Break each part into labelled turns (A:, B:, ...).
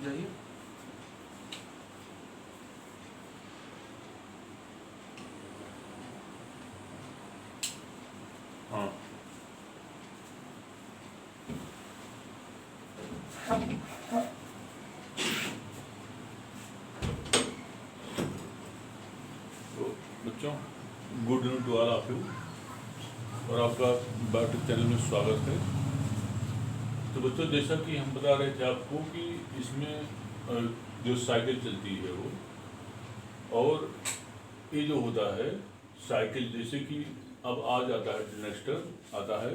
A: जाइए।
B: हाँ, तो बच्चों, good evening to all of you और आपका बायोटेक चैनल में स्वागत है। तो बच्चों, जैसा कि हम बता रहे थे आपको कि इसमें जो साइकिल चलती है वो, और ये जो होता है साइकिल, जैसे कि अब आ जाता है नेक्स्ट आता है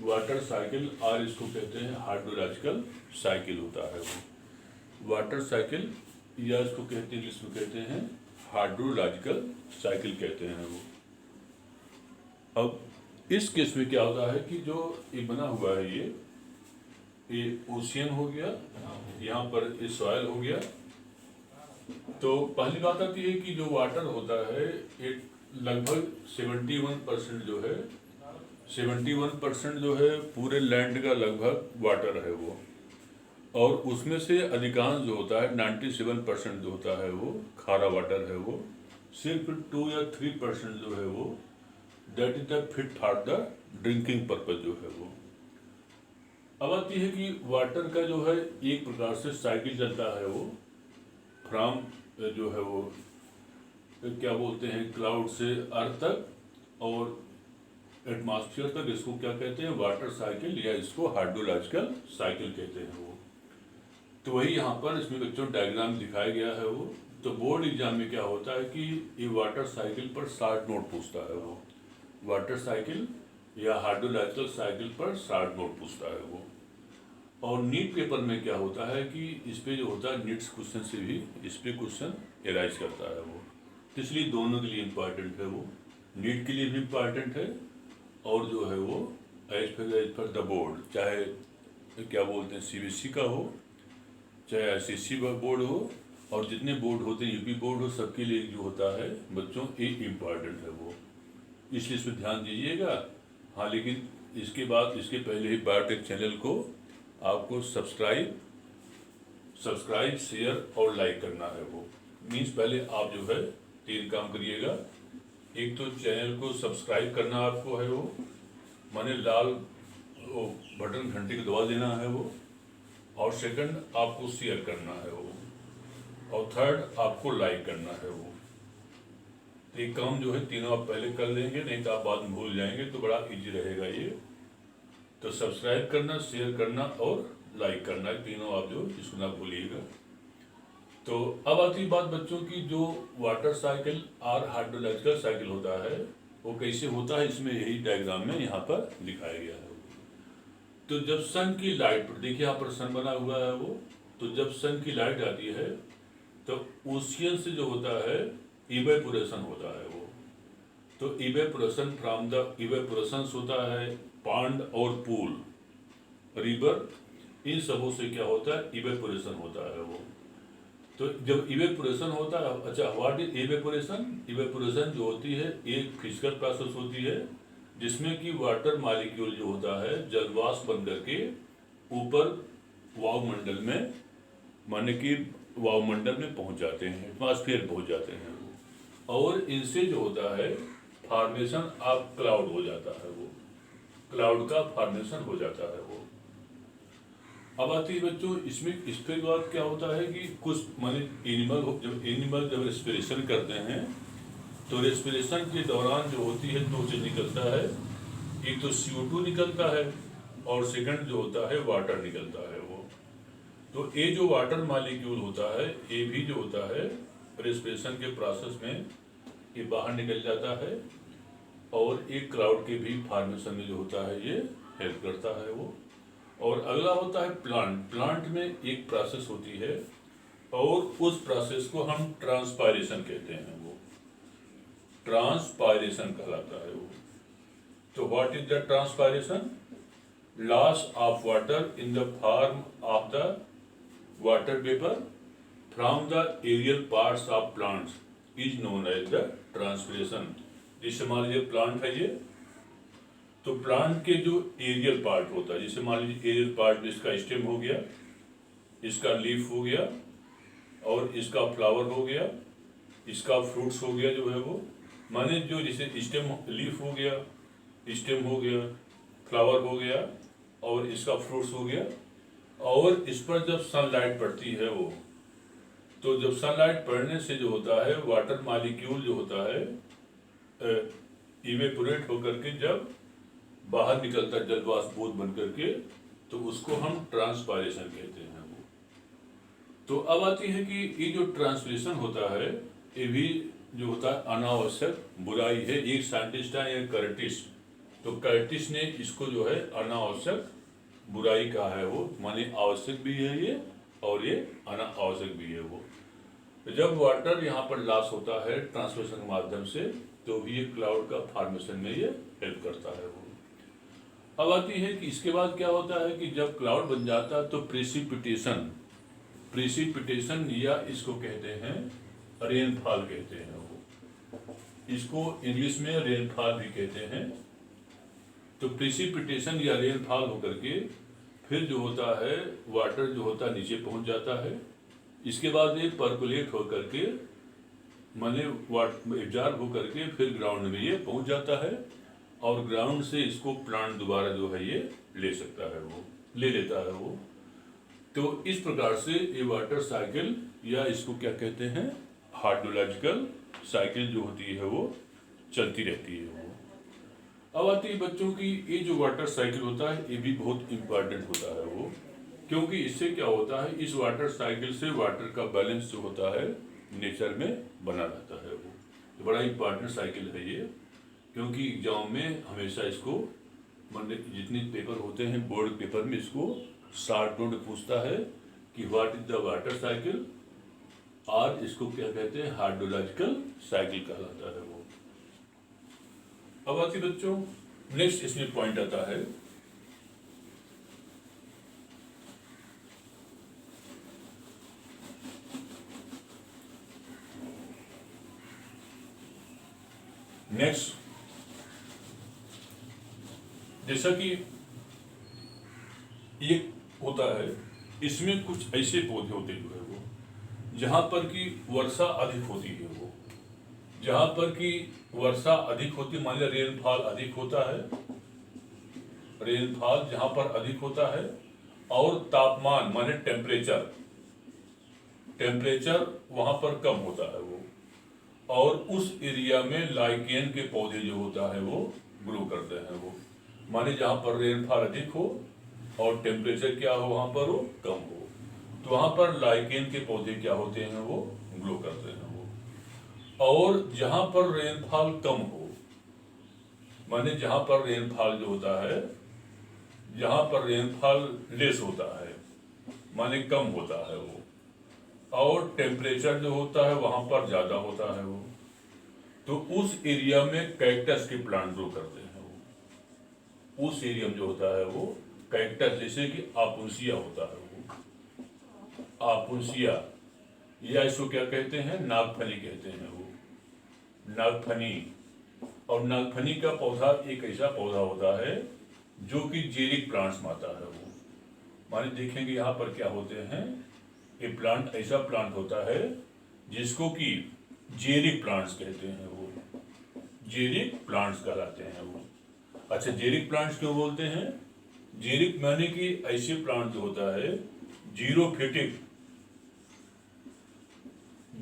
B: वाटर साइकिल, और इसको कहते हैं हाइड्रोलॉजिकल साइकिल होता है वो वाटर साइकिल, या इसको कहते हैं इंग्लिश में कहते हैं हाइड्रोलॉजिकल साइकिल कहते हैं वो। अब इस केस में क्या होता है कि जो ये बना हुआ है ये ओशियन हो गया, यहाँ पर ये सॉयल हो गया। तो पहली बात आती है कि जो वाटर होता है ये लगभग 71% जो है 71% जो है पूरे लैंड का लगभग वाटर है वो, और उसमें से अधिकांश जो होता है 97% जो होता है वो खारा वाटर है वो। सिर्फ 2 या 3% जो है वो that is the fit for the drinking purpose जो है वो। अब आती है कि वाटर का जो है एक प्रकार से साइकिल चलता है वो फ्रॉम जो है वो क्या बोलते हैं क्लाउड से अर्थ तक और एटमॉस्फेयर तक, इसको क्या कहते हैं वाटर साइकिल, या इसको हाइड्रोलॉजिकल साइकिल कहते हैं वो। तो वही यहाँ पर इसमें बच्चों डायग्राम दिखाया गया है वो। तो बोर्ड एग्जाम में क्या होता है कि ये वाटर साइकिल पर शॉर्ट नोट पूछता है वो, वाटर साइकिल या हाइड्रोलॉजिकल साइकिल पर शॉर्ट नोट पूछता है वो। और नीट पेपर में क्या होता है कि इस पे जो होता है नीट्स क्वेश्चन से भी इस पे क्वेश्चन एराइज करता है वो। तो इसलिए दोनों के लिए इम्पॉर्टेंट है वो, नीट के लिए भी इम्पॉर्टेंट है और जो है वो एज पर द बोर्ड, चाहे क्या बोलते हैं सीबीएसई का हो चाहे आईसीएसई बोर्ड हो, और जितने बोर्ड होते हैं यूपी बोर्ड हो, सबके लिए जो होता है बच्चों एक इम्पॉर्टेंट है वो, इसलिए इस पर ध्यान दीजिएगा। हाँ, लेकिन इसके बाद इसके पहले ही बायोटेक चैनल को आपको सब्सक्राइब शेयर और लाइक करना है वो। मीन्स पहले आप जो है 3 काम करिएगा। एक तो चैनल को सब्सक्राइब करना आपको है वो, माने लाल वो बटन घंटे को दबा देना है वो, और सेकंड आपको शेयर करना है वो, और थर्ड आपको लाइक करना है वो। तो ये काम जो है तीनों आप पहले कर लेंगे, नहीं तो आप बाद में भूल जाएंगे, तो बड़ा इजी रहेगा ये। तो सब्सक्राइब करना, शेयर करना और लाइक करना, तीनों आप जो इसको ना भूलिएगा। तो अब आती बात बच्चों की, जो वाटर साइकिल और हाइड्रोलॉजिकल साइकिल होता है वो कैसे होता है, इसमें यही डायग्राम में यहाँ पर दिखाया गया है। तो जब सन की लाइट, देखिए यहाँ पर सन बना हुआ है वो, तो जब सन की लाइट आती है तो ओशियन से जो होता है इवेपोरेशन होता है वो। तो इवेपोरेशन फ्रॉम द इवेपोरेशन होता है पॉन्ड और पूल रिवर, इन सबों से क्या होता है इवेपोरेशन होता है वो। तो जब इवेपोरेशन होता है, अच्छा व्हाट इज इवेपोरेशन? इवेपोरेशन जो होती है एक फिजिकल प्रोसेस होती है जिसमें कि वाटर मॉलिक्यूल जो होता है जलवाष्प बन करके ऊपर वायुमंडल में, माने कि वायुमंडल में पहुंच जाते हैं, एटमॉस्फेयर पहुंच जाते हैं, और इनसे जो होता है फॉर्मेशन ऑफ क्लाउड हो जाता है वो, क्लाउड का फॉर्मेशन हो जाता है वो। अब आती है बच्चों इसमें इसके बाद क्या होता है कि कुछ माने एनिमल जब रेस्पिरेशन करते हैं तो रेस्पिरेशन के दौरान जो होती है 2 चीज निकलता है, एक तो CO2 निकलता है और सेकंड जो होता है वाटर निकलता है वो। तो ये जो वाटर मॉलिक्यूल होता है ये भी जो होता है रेस्पिरेशन के प्रोसेस में ये बाहर निकल जाता है, और एक क्लाउड के भी फॉर्मेशन में जो होता है ये हेल्प करता है वो। और अगला होता है प्लांट में एक प्रोसेस होती है और उस प्रोसेस को हम ट्रांसपायरेशन कहते हैं वो, ट्रांसपायरेशन कहलाता है वो। तो what is the transpiration? Loss of water in the form of the water vapour from the aerial parts of plants is known as the transpiration. जैसे मान लीजिए प्लांट है ये, तो प्लांट के जो एरियल पार्ट होता है, जैसे मान लीजिए एरियल पार्ट में इसका स्टेम हो गया, इसका लीफ हो गया, और इसका फ्लावर हो गया, इसका फ्रूट्स हो गया जो है वो, माने जो जैसे स्टेम, लीफ हो गया, स्टेम हो गया, फ्लावर हो गया, और इसका फ्रूट्स हो गया। और इस पर जब सनलाइट पड़ती है वो, तो जब सनलाइट पड़ने से जो होता है वाटर मॉलिक्यूल जो होता है इवेपोरेट होकर के जब बाहर निकलता है जलवाष्पोत बन करके, तो उसको हम ट्रांसपायरेशन कहते हैं वो। तो अब आती है कि ये जो ट्रांसलेशन होता है ये भी जो होता है अनावश्यक बुराई है। एक साइंटिस्ट है ये कर्टिस, तो कर्टिस ने इसको जो है अनावश्यक बुराई कहा है वो, माने आवश्यक भी है ये और ये अनावश्यक भी है वो। जब वाटर यहाँ पर लॉस होता है ट्रांसमिशन के माध्यम से, तो भी ये क्लाउड का फॉर्मेशन में ये हेल्प करता है वो। अब आती है कि इसके बाद क्या होता है कि जब क्लाउड बन जाता है तो प्रेसिपिटेशन, प्रेसिपिटेशन या इसको कहते हैं रेनफॉल कहते हैं वो, इसको इंग्लिश में रेनफॉल भी कहते हैं। तो प्रेसिपिटेशन या रेनफॉल होकर के फिर जो होता है वाटर जो होता है नीचे पहुंच जाता है। इसके बाद ये परकुलेट होकर के माने एब्जॉर्ब होकर के फिर ग्राउंड में ये पहुंच जाता है, और ग्राउंड से इसको प्लांट दोबारा जो है ये ले सकता है वो, ले लेता है वो। तो इस प्रकार से ये वाटर साइकिल या इसको क्या कहते हैं हाइड्रोलॉजिकल साइकिल जो होती है वो चलती रहती है वो। अब आती है बच्चों की ये जो वाटर साइकिल होता है ये भी बहुत इम्पोर्टेंट होता है वो, क्योंकि इससे क्या होता है इस वाटर साइकिल से वाटर का बैलेंस जो होता है नेचर में बना रहता है वो। तो बड़ा इम्पोर्टेंट साइकिल है ये, क्योंकि एग्जाम में हमेशा इसको जितने पेपर होते हैं बोर्ड पेपर में इसको शॉर्ट नोट पूछता है कि what is the water cycle, और इसको क्या कहते हैं हाइड्रोलॉजिकल साइकिल कहलाता है वो। अब आती बच्चों नेक्स्ट इसमें पॉइंट आता है नेक्स्ट, जैसा कि ये होता है इसमें कुछ ऐसे पौधे होते जो है वो जहां पर की वर्षा अधिक होती है वो, जहां पर की वर्षा अधिक होती मान लिया रेनफॉल अधिक होता है, रेनफॉल जहां पर अधिक होता है, और तापमान माने टेम्परेचर, टेम्परेचर वहां पर कम होता है वो, और उस एरिया में लाइकेन के पौधे जो होता है वो ग्रो करते हैं वो। माने जहां पर रेनफॉल अधिक हो और टेम्परेचर क्या हो वहां पर वो कम हो, तो वहां पर लाइकेन के पौधे क्या होते हैं वो ग्रो करते हैं वो। और जहां पर रेनफॉल कम हो, माने जहां पर रेनफॉल जो होता है, जहां पर रेनफॉल लेस होता है माने कम होता है वो, और टेम्परेचर जो होता है वहां पर ज्यादा होता है वो, तो उस एरिया में कैक्टस के प्लांट ग्रो करते हैं वो। उस एरिया में जो होता है वो कैक्टस, जैसे कि आपुंसिया होता है वो, आपुंसिया, या इसको क्या कहते हैं नागफनी कहते हैं वो, नागफनी। और नागफनी का पौधा एक ऐसा पौधा होता है जो कि जेरिक प्लांट्स में आता है वो। माने देखेंगे यहाँ पर क्या होते हैं, ये प्लांट ऐसा प्लांट होता है जिसको कि जेरिक प्लांट्स कहते हैं वो, जेरिक प्लांट्स कहलाते हैं वो। अच्छा जेरिक प्लांट्स क्यों बोलते हैं, जेरिक माने कि ऐसे प्लांट जो होता है जीरोफिटिक,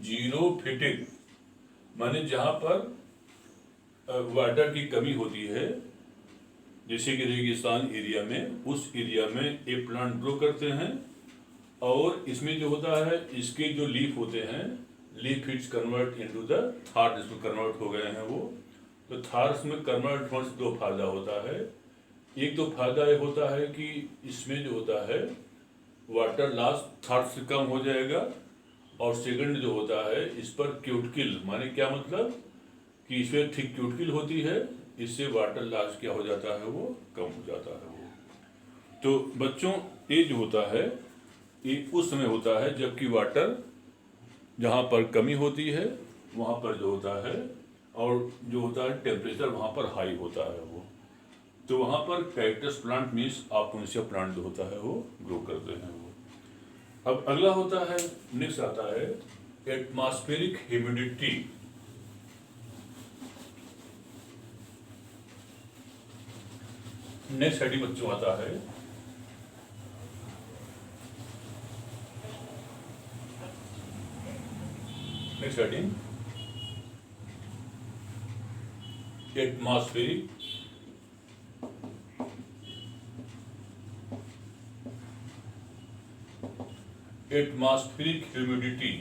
B: जीरोफिटिक माने जहां पर वाटर की कमी होती है, जैसे कि रेगिस्तान एरिया में, उस एरिया में ये प्लांट ग्रो करते हैं। और इसमें जो होता है इसके जो लीफ होते हैं, leaf it's convert into the Thar, जिसमें कन्वर्ट हो गए हैं वो। तो थार्स में कन्वर्ट होने से दो फायदा होता है। एक तो फायदा ये होता है कि इसमें जो होता है वाटर लॉस थार्स से कम हो जाएगा, और सेकंड जो होता है इस पर क्यूटिकल, माने क्या मतलब कि इसमें थिक क्यूटिकल होती है, इससे वाटर लॉस क्या हो जाता है वो कम हो जाता है वो। तो बच्चों ये जो होता है ये उस समय होता है जबकि वाटर जहाँ पर कमी होती है वहाँ पर जो होता है, और जो होता है टेम्परेचर वहाँ पर हाई होता है वो, तो वहाँ पर कैक्टस प्लांट मीन्स आपुंसिया प्लांट जो होता है वो ग्रो करते हैं वो। अब अगला होता है, नेक्स्ट आता है एटमॉस्फेरिक ह्यूमिडिटी। नेक्स्ट हेडिंग बच्चों आता है नेक्स्ट हेडिंग एटमॉस्फेरिक ह्यूमिडिटी,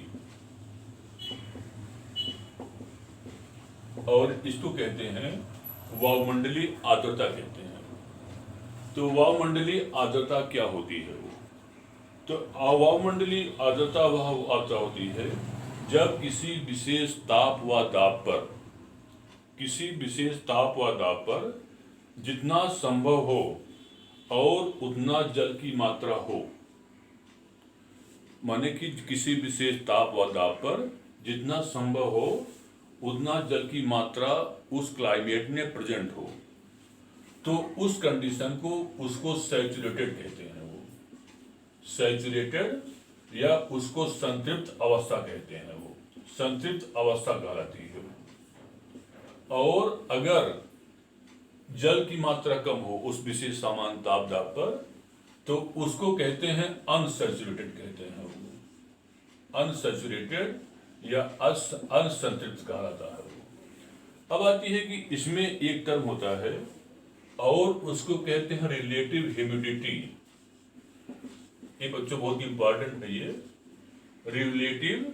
B: और इसको कहते हैं वायुमंडलीय आर्द्रता कहते हैं। तो वायुमंडलीय आर्द्रता क्या होती है वो? तो वायुमंडलीय आर्द्रता वह आर्द्रता होती है जब किसी विशेष ताप व दाब पर जितना संभव हो और उतना जल की मात्रा हो, माने कि किसी विशेष ताप व दाब पर जितना संभव हो उतना जल की मात्रा उस क्लाइमेट में प्रेजेंट हो, तो उस कंडीशन को उसको सैचुरेटेड कहते हैं। वो सैचुरेटेड या उसको संतृप्त अवस्था कहते हैं। वो संतृप्त अवस्था कहलाती है। और अगर जल की मात्रा कम हो उस विशेष सामान्य ताप दाब पर, तो उसको कहते हैं अनसैचुरेटेड कहते हैं। वो अनसैचुरेटेड या असंतृप्त कहलाता है। वो अब आती है कि इसमें एक टर्म होता है और उसको कहते हैं रिलेटिव ह्यूमिडिटी। ये बच्चों बहुत इंपॉर्टेंट है। ये रिलेटिव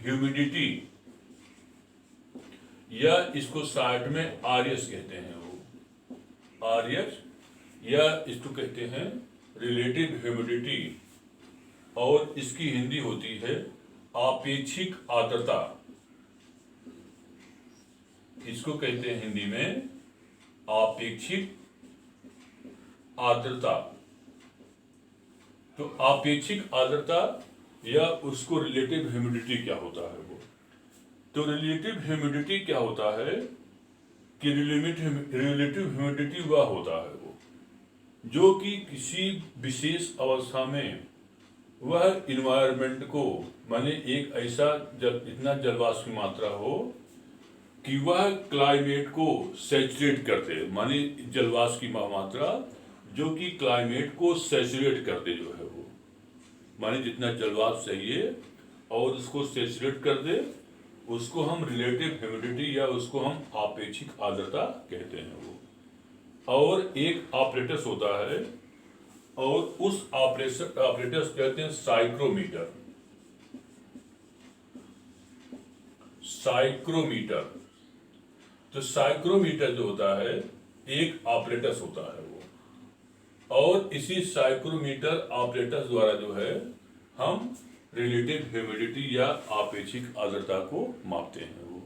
B: ह्यूमिडिटी या इसको शार्ट में आरएस कहते हैं। वो आरएस या इसको कहते हैं रिलेटिव ह्यूमिडिटी, और इसकी हिंदी होती है आपेक्षिक आर्द्रता। इसको कहते हैं हिंदी में आपेक्षिक आर्द्रता। तो आपेक्षिक आर्द्रता या उसको रिलेटिव ह्यूमिडिटी क्या होता है? वो तो रिलेटिव ह्यूमिडिटी क्या होता है कि रिलेटिव ह्यूमिडिटी वह होता है वो जो कि किसी विशेष अवस्था में वह इन्वायरमेंट को, माने एक ऐसा इतना जलवाष्प की मात्रा हो कि वह क्लाइमेट को सैचुरेट करते, माने जलवाष्प की मात्रा जो कि क्लाइमेट को सैचुरेट करते जो है वो, माने जितना जलवाष्प चाहिए और उसको सैचुरेट कर दे, उसको हम रिलेटिव ह्यूमिडिटी या उसको हम आपेक्षिक आर्द्रता कहते हैं। वो और एक ऑपरेटस होता है और उस ऑपरेटर्स कहते हैं साइक्रोमीटर। तो साइक्रोमीटर जो होता है एक ऑपरेटस होता है वो, और इसी साइक्रोमीटर ऑपरेटस द्वारा जो है हम रिलेटिव ह्यूमिडिटी या आपेक्षिक आर्द्रता को मापते हैं। वो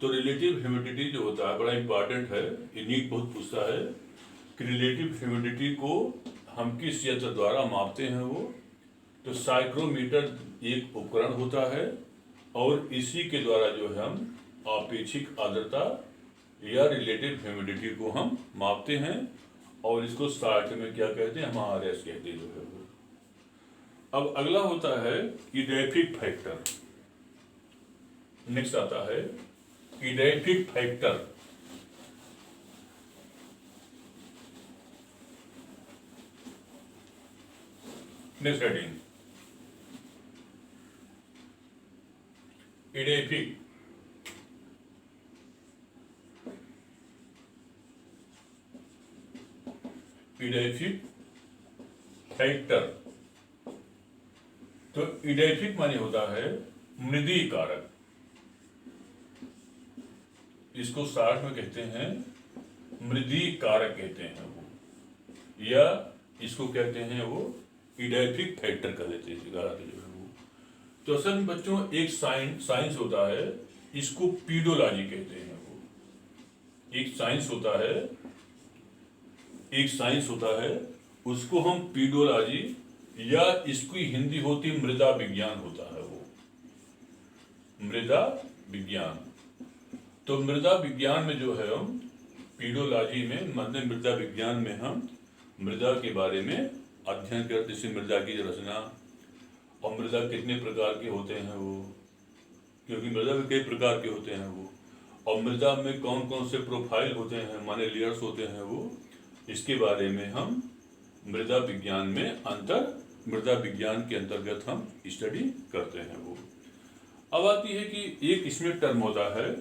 B: तो रिलेटिव ह्यूमिडिटी जो होता है बड़ा इंपॉर्टेंट है। ये नीट बहुत पूछता है कि रिलेटिव ह्यूमिडिटी को हम किस यंत्र द्वारा मापते हैं। वो तो साइक्रोमीटर एक उपकरण होता है और इसी के द्वारा जो है हम आपेक्षिक आर्द्रता या रिलेटिव ह्यूमिडिटी को हम मापते हैं, और इसको शॉर्ट में क्या कहते हैं? हम आरएस कहते हैं जो है वो। अब अगला होता है इडैफिक फैक्टर। नेक्स्ट आता है edaphic factor. Next heading edaphic factor. तो इडैफिक माने होता है मृदीय कारक। इसको शॉर्ट में कहते हैं मृदीय कारक कहते हैं वो, या इसको कहते हैं वो इडैफिक फैक्टर कर देते हैं जो है वो। तो असल में बच्चों एक साइंस होता है, इसको पीडोलॉजी कहते हैं। वो एक साइंस होता है उसको हम पीडोलॉजी या इसकी हिंदी होती मृदा विज्ञान होता है। वो मृदा विज्ञान। तो मृदा विज्ञान में जो है हम पीडोलॉजी में, मतलब मृदा विज्ञान में हम मृदा के बारे में अध्ययन करते जैसे मृदा की रचना और मृदा कितने प्रकार के होते हैं वो, क्योंकि मृदा भी कई प्रकार के होते हैं वो, और मृदा में कौन कौन से प्रोफाइल होते हैं माने लेयर्स होते हैं वो, इसके बारे में हम मृदा विज्ञान में मृदा विज्ञान के अंतर्गत हम स्टडी करते हैं वो। अब आती है कि एक इसमें टर्म होता है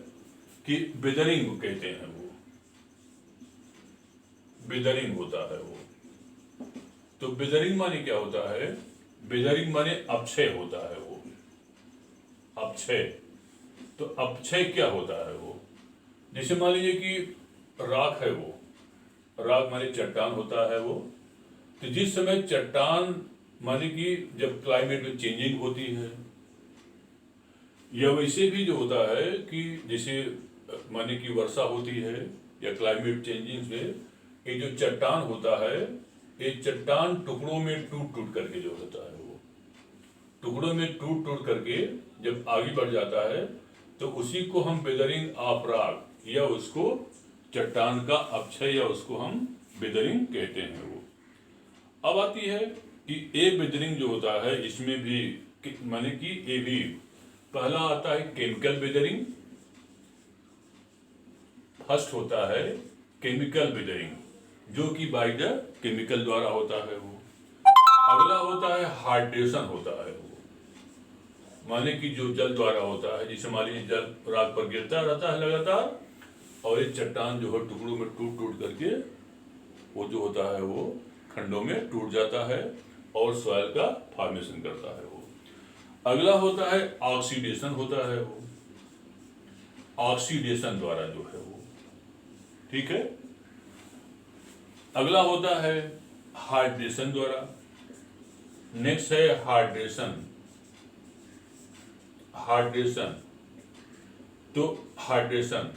B: कि वेदरिंग कहते हैं वो, वेदरिंग होता है वो। तो वेदरिंग माने क्या होता है? वेदरिंग माने अपक्षय होता है वो, अपक्षय। तो अपक्षय क्या होता है वो? जैसे मान लीजिए कि राख है वो, राख माने चट्टान होता है वो। तो जिस समय चट्टान माने कि जब क्लाइमेट में चेंजिंग होती है, या वैसे भी जो होता है कि जैसे माने कि वर्षा होती है या क्लाइमेट चेंजिंग से ये जो चट्टान होता है, ये चट्टान टुकड़ों में टूट टूट करके जो होता है वो, टुकड़ों में टूट टूट करके जब आगे बढ़ जाता है, तो उसी को हम वेदरिंग ऑफ रॉक या उसको चट्टान का अपक्षय या उसको हम वेदरिंग कहते हैं वो। अब आती है कि ए वेदरिंग जो होता है, इसमें भी माने कि ये भी पहला आता है केमिकल वेदरिंग, फर्स्ट होता है केमिकल वेदरिंग जो कि बाय द केमिकल द्वारा होता है वो। अगला होता है हाइड्रेशन होता है वो, माने कि जो जल द्वारा होता है, जिसे मान लीजिए जल रात पर गिरता रहता है लगातार और ये चट्टान जो है टुकड़ों में टूट टूट करके वो जो होता है वो खंडों में टूट जाता है और सॉइल का फॉर्मेशन करता है वो। अगला होता है ऑक्सीडेशन होता है वो, ऑक्सीडेशन द्वारा जो है वो, ठीक है। अगला होता है हाइड्रेशन द्वारा। नेक्स्ट है हाइड्रेशन, हाइड्रेशन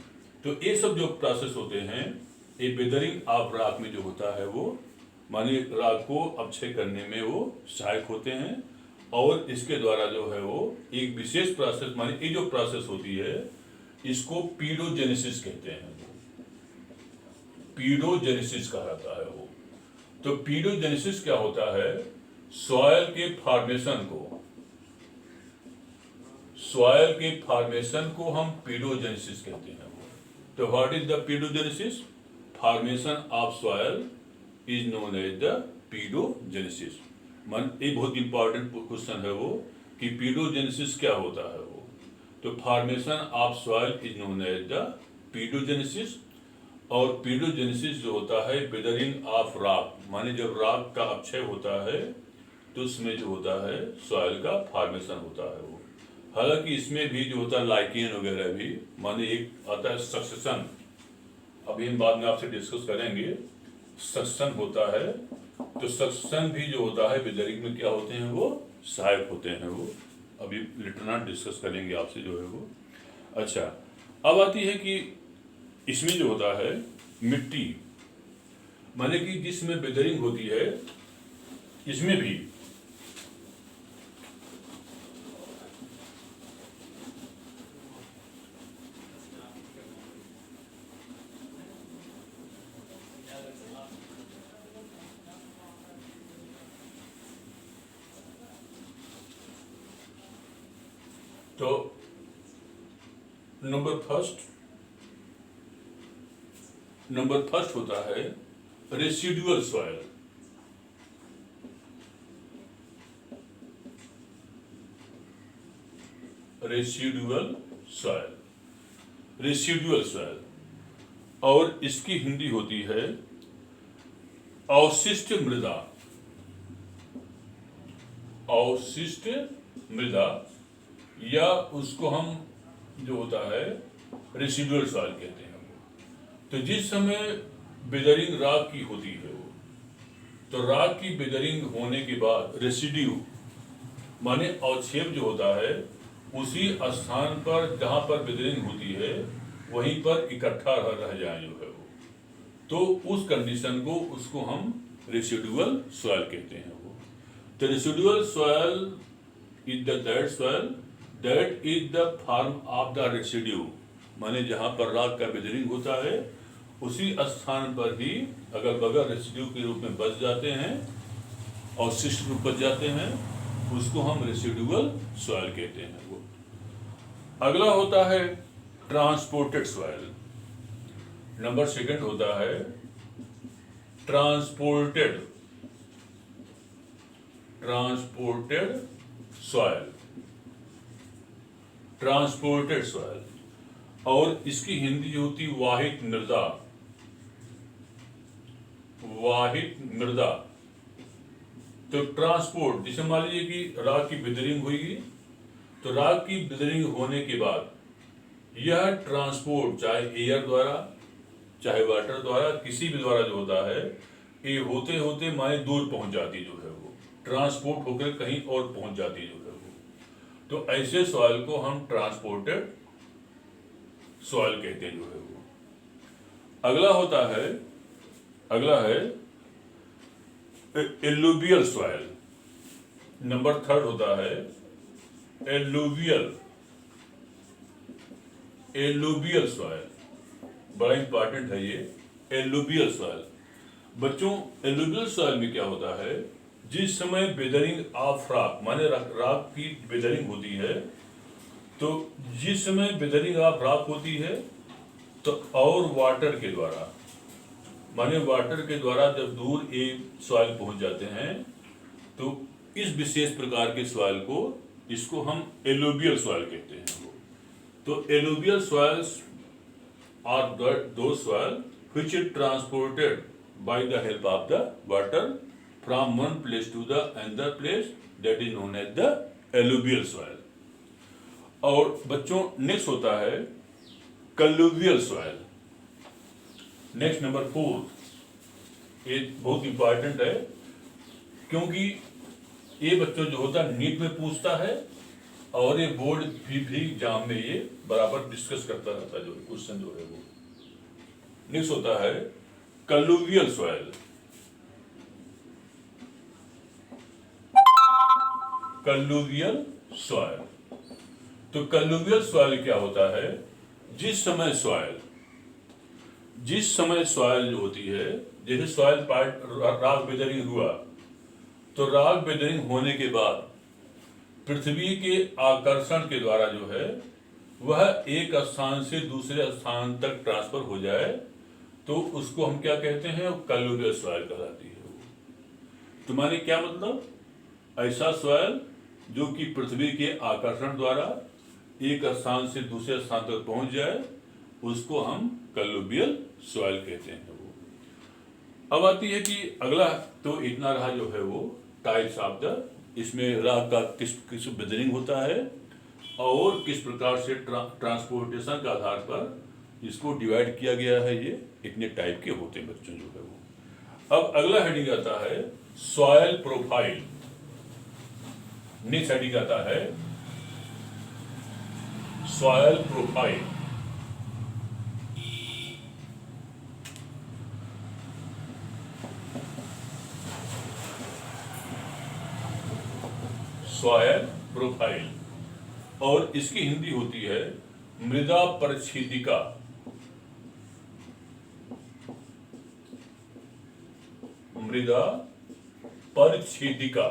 B: तो ये सब जो प्रोसेस होते हैं, ये वेदरिंग ऑफ रॉक में जो होता है वो माने रॉक को अपक्षय करने में वो सहायक होते हैं। और इसके द्वारा जो है वो एक विशेष प्रोसेस, माने ये जो प्रोसेस होती है इसको पीडोजेनेसिस कहते हैं वो, पीडोजेनेसिस कहा जाता है वो। तो पीडोजेनेसिस क्या होता है? सॉइल के फॉर्मेशन को हम पीडोजेनेसिस कहते हैं वो। तो what is the pedogenesis? Formation of soil is known as the pedogenesis. ये बहुत इंपॉर्टेंट क्वेश्चन है वो कि पीडोजेनेसिस क्या होता है वो। तो formation of soil is known as the pedogenesis. और पीडोजेनेसिस जो होता है वेदरिंग ऑफ रॉक, माने जब रॉक का अपक्षय होता है तो उसमें जो होता है सॉइल का फॉर्मेशन होता है वो। हालांकि इसमें भी जो होता है लाइकेन वगैरह भी, माने एक आता है सक्सेशन, अभी हम बाद में आपसे डिस्कस करेंगे, सक्सेशन होता है। तो सक्सेशन भी जो होता है वेदरिंग में क्या होते हैं वो सहायक होते हैं वो, अभी लेटर ऑन डिस्कस करेंगे आपसे जो है वो। अच्छा, अब आती है कि इसमें जो होता है मिट्टी, माने कि जिसमें वेदरिंग होती है इसमें भी तो नंबर फर्स्ट होता है रेसिडुअल सॉइल। रेसिडुअल सॉइल और इसकी हिंदी होती है अवशिष्ट मृदा। अवशिष्ट मृदा या उसको हम जो होता है रेसिडुअल सॉइल कहते हैं। तो जिस समय वेदरिंग रॉक की होती है वो, तो रॉक की वेदरिंग होने के बाद रेसिड्यू माने अवक्षेप जो होता है उसी स्थान पर जहां पर वेदरिंग होती है वहीं पर इकट्ठा रह जाए जो है वो, तो उस कंडीशन को उसको हम रेसिडुअल सॉइल कहते हैं वो। तो residual soil is that soil that is the form of the residue, माने जहां पर रॉक का वेदरिंग होता है उसी स्थान पर ही अगर बगैर रेसिड्यू के रूप में बच जाते हैं अवशिष्ट रूप बच जाते हैं, उसको हम रेसिडुअल सॉइल कहते हैं वो। अगला होता है ट्रांसपोर्टेड सॉइल। नंबर सेकंड होता है ट्रांसपोर्टेड सॉइल। ट्रांसपोर्टेड सॉइल, और इसकी हिंदी होती वाहित मृदा। वाहित मृदा। तो ट्रांसपोर्ट, जैसे मान लीजिए कि राग की बिदरिंग हुई, तो राग की बिदरिंग होने के बाद यह ट्रांसपोर्ट चाहे एयर द्वारा चाहे वाटर द्वारा, किसी भी द्वारा जो होता है, ये होते होते माने दूर पहुंच जाती जो है वो, ट्रांसपोर्ट होकर कहीं और पहुंच जाती जो है वो। तो ऐसे सॉइल को हम ट्रांसपोर्टेड सॉइल कहते हैं जो है वो। अगला है एलुवियल सॉइल। नंबर थर्ड होता है एलुवियल सॉइल। बड़ा इंपॉर्टेंट है ये एलुवियल सॉइल। बच्चों, एलुवियल सॉइल में क्या होता है, जिस समय वेदरिंग ऑफ रॉक माने रॉक की वेदरिंग होती है, तो जिस समय वेदरिंग ऑफ रॉक होती है तो और वाटर के द्वारा माने वाटर के द्वारा जब दूर एक सॉइल पहुंच जाते हैं, तो इस विशेष प्रकार के सॉइल को, इसको हम एलुवियल सॉइल कहते हैं वो। तो एलुवियल सॉइल्स आर दो soil which is transported by the help of the water from one place to the another place, that is known as the alluvial soil। और बच्चों नेक्स्ट होता है कल्लुवियल सॉइल। नेक्स्ट नंबर 4, ये बहुत important है, क्योंकि ये बच्चों जो होता है नीट में पूछता है, और ये बोर्ड भी एग्जाम में ये बराबर डिस्कस करता रहता है, जो क्वेश्चन जो है वो। नेक्स्ट होता है कल्लुवियल सॉइल। कल्लुवियल सॉइल, तो कल्लुवियल सॉइल क्या होता है, जिस समय सॉइल जो होती है, जैसे सॉइल पार्ट रॉक वेदरिंग हुआ, तो रॉक वेदरिंग होने के बाद पृथ्वी के आकर्षण के द्वारा जो है वह एक स्थान से दूसरे स्थान तक ट्रांसफर हो जाए, तो उसको हम क्या कहते हैं, कल्लुवियल सॉइल कहलाती है। तो माने क्या मतलब, ऐसा सॉइल जो कि पृथ्वी के आकर्षण द्वारा एक स्थान से दूसरे स्थान तक पहुंच जाए, उसको हम कल्लुवियल सॉइल कहते हैं वो। अब आती है कि अगला, तो इतना रहा जो है वो टाइप्स ऑफ द, इसमें राग का किस वेदरिंग होता है और किस प्रकार से ट्रांसपोर्टेशन के आधार पर इसको डिवाइड किया गया है, ये इतने टाइप के होते हैं बच्चों जो है वो। अब अगला हेडिंग आता है सॉइल प्रोफाइल। नेक्स्ट हेडिंग आता है सॉइल प्रोफाइल। सॉइल प्रोफाइल, और इसकी हिंदी होती है मृदा परिच्छेदिका। मृदा परिच्छेदिका,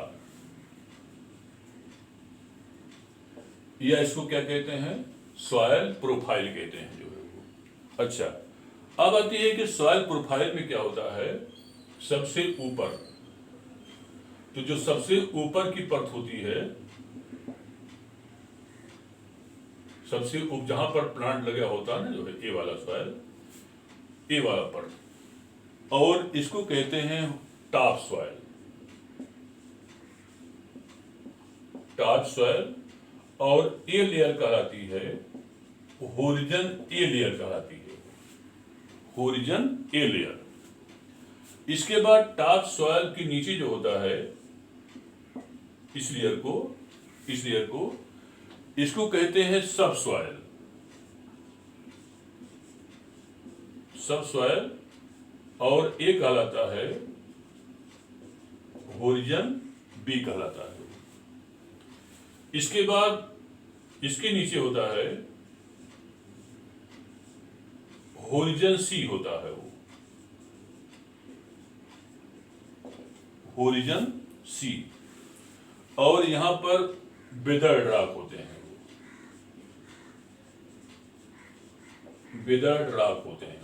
B: या इसको क्या कहते हैं, सॉइल प्रोफाइल कहते हैं जो है वो। अच्छा, अब आती है कि सॉइल प्रोफाइल में क्या होता है, सबसे ऊपर, तो जो सबसे ऊपर की परत होती है, सबसे ऊपर जहां पर प्लांट लगा होता है ना जो है, ए वाला सॉइल, ए वाला परत, और इसको कहते हैं टॉप सॉइल। टॉप सॉइल, और ए लेयर कहलाती है होरिजन ए लेयर कहलाती है, होरिजन ए लेयर। इसके बाद टॉप सॉइल के नीचे जो होता है, इस लेयर को इसको कहते हैं सब सॉइल। सब सॉइल, और एक कहलाता है होरिजन बी कहलाता है। इसके बाद इसके नीचे होता है होरिजन सी होता है वो, होरिजन सी, और यहां पर विदर्ड रॉक होते हैं, विदर्ड रॉक होते हैं,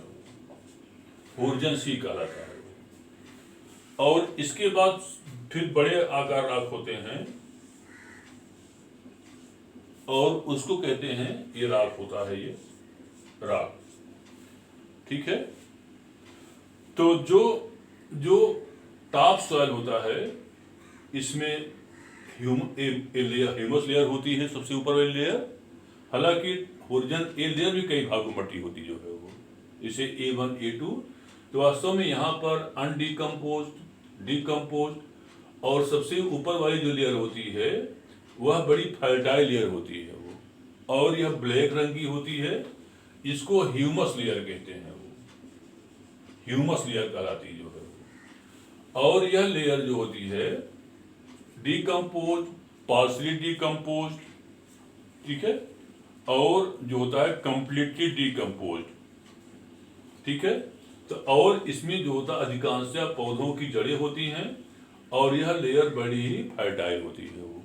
B: होर्जन सी कहलाता है। और इसके बाद फिर बड़े आकार रॉक होते हैं और उसको कहते हैं, ये रॉक होता है, ये रॉक, ठीक है। तो जो टॉप सॉइल होता है इसमें ह्यूमस लेयर होती है, सबसे ऊपर वाली लेयर। हालांकि होरिजन ए लेयर भी कई भागों में मट्टी होती जो है वो, इसे A1 A2। तो वास्तव में यहाँ पर अनडिकम्पोज्ड, डिकम्पोज्ड और सबसे ऊपर वाली जो लेयर होती है वह बड़ी फर्टाइल लेयर होती है वो, और यह ब्लैक रंग की होती है। इसको ह्यूमस लेयर कहते हैं, वो ह्यूमस लेयर कहलाती जो है वो। और यह लेयर जो होती है डिकम्पोज, पार्शली डिकम्पोज, ठीक है, और जो होता है कंप्लीटली डिकम्पोज, ठीक है। तो और इसमें जो होता है अधिकांशतः पौधों की जड़ें होती हैं और यह लेयर बड़ी ही फर्टाइल होती है वो,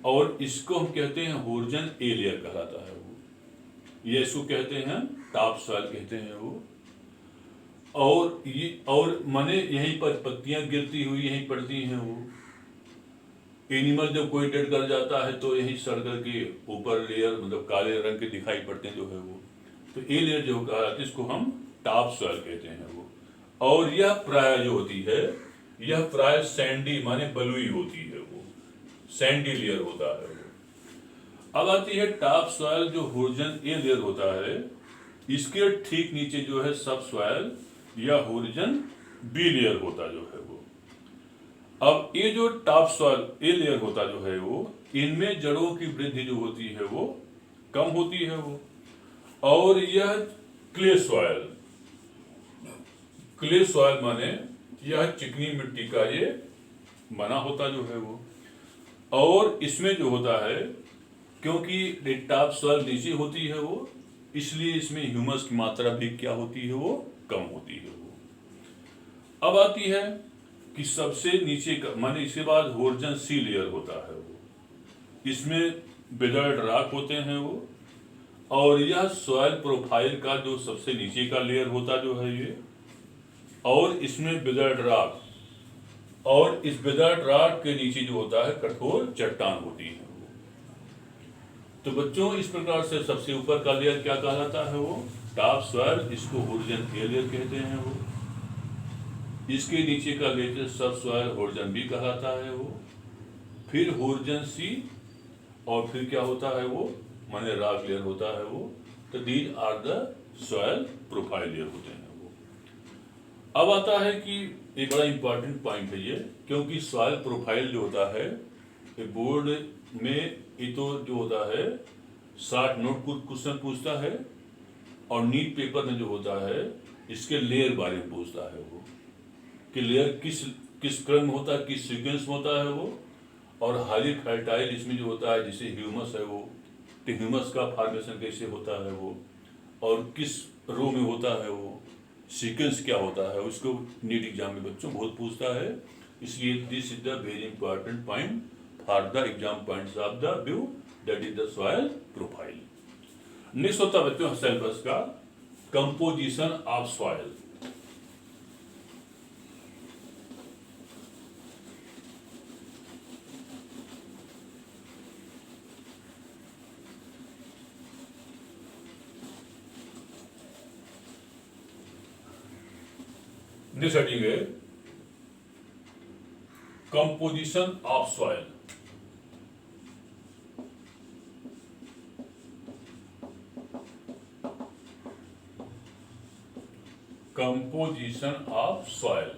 B: और इसको हम कहते हैं होर्जन ए लेयर कहलाता है वो, ये इसको कहते हैं टॉप सॉइल कहते हैं वो। और ये और माने यहीं पर पत्तियां गिरती हुई यहीं पड़ती हैं वो। एनिमल जब कोई डेड कर जाता है तो यही सड़ करके ऊपर लेयर मतलब काले रंग के दिखाई पड़ते हैं जो है वो। तो ए लेयर जो कहा जाता है इसको हम टॉप सॉइल कहते हैं वो। और यह प्राय जो होती है यह प्राय सैंडी माने बलुई होती है वो, सैंडी लेयर होता है वो। अब आती है टॉप सॉइल जो होरिजन ए लेयर होता है, इसके ठीक नीचे जो है सब सॉइल या होरिजन बी लेयर होता जो है वो। अब ये जो टॉप सॉइल ए लेयर होता जो है वो, इनमें जड़ों की वृद्धि जो होती है वो कम होती है वो। और यह क्ले सॉइल, क्ले सॉइल माने यह चिकनी मिट्टी का ये बना होता जो है वो। और इसमें जो होता है क्योंकि टॉप सॉइल नीचे होती है वो, इसलिए इसमें ह्यूमस की मात्रा भी क्या होती है वो, कम होती है वो। अब आती है कि सबसे नीचे का माने इसके बाद होर्जन सी लेयर होता है वो, इसमें विदर्ड रॉक होते हैं वो। और यह सॉइल प्रोफाइल का जो सबसे नीचे का लेयर होता जो है ये, और इसमें विदर्ड रॉक, और इस विदर्ड रॉक के नीचे जो होता है कठोर चट्टान होती है वो। तो बच्चों इस प्रकार से सबसे ऊपर का लेयर क्या कहलाता है वो, टॉप सॉइल, इसको होरिजन ए लेयर कहते हैं वो। इसके नीचे का लेयर सब सॉइल होरिजन बी कहलाता है वो। फिर होरिजन सी, और फिर क्या होता है वो, माने रॉक लेयर होता है वो। तो these are the soil profile layer होते हैं वो। अब आता है कि एक बड़ा इंपॉर्टेंट पॉइंट है ये, क्योंकि सॉइल प्रोफाइल जो होता है बोर्ड में ये तो जो होता है शॉर्ट नोट क्वेश्चन पूछता है, और नीट पेपर में जो होता है इसके लेयर बारे में पूछता है वो, कि लेयर किस क्रम में होता है, किस सीक्वेंस में होता है वो। और हाईली फर्टाइल इसमें जो होता है जैसे ह्यूमस है वो, तो ह्यूमस का फॉर्मेशन कैसे होता है वो, और किस रो में होता है वो, सीक्वेंस क्या होता है, उसको नीट एग्जाम में बच्चों बहुत पूछता है। इसलिए this is the very important point for the exam points of the view, that is the soil profile. Next होता है बच्चों सिलेबस का composition of soil. This heading है composition of soil। composition of soil।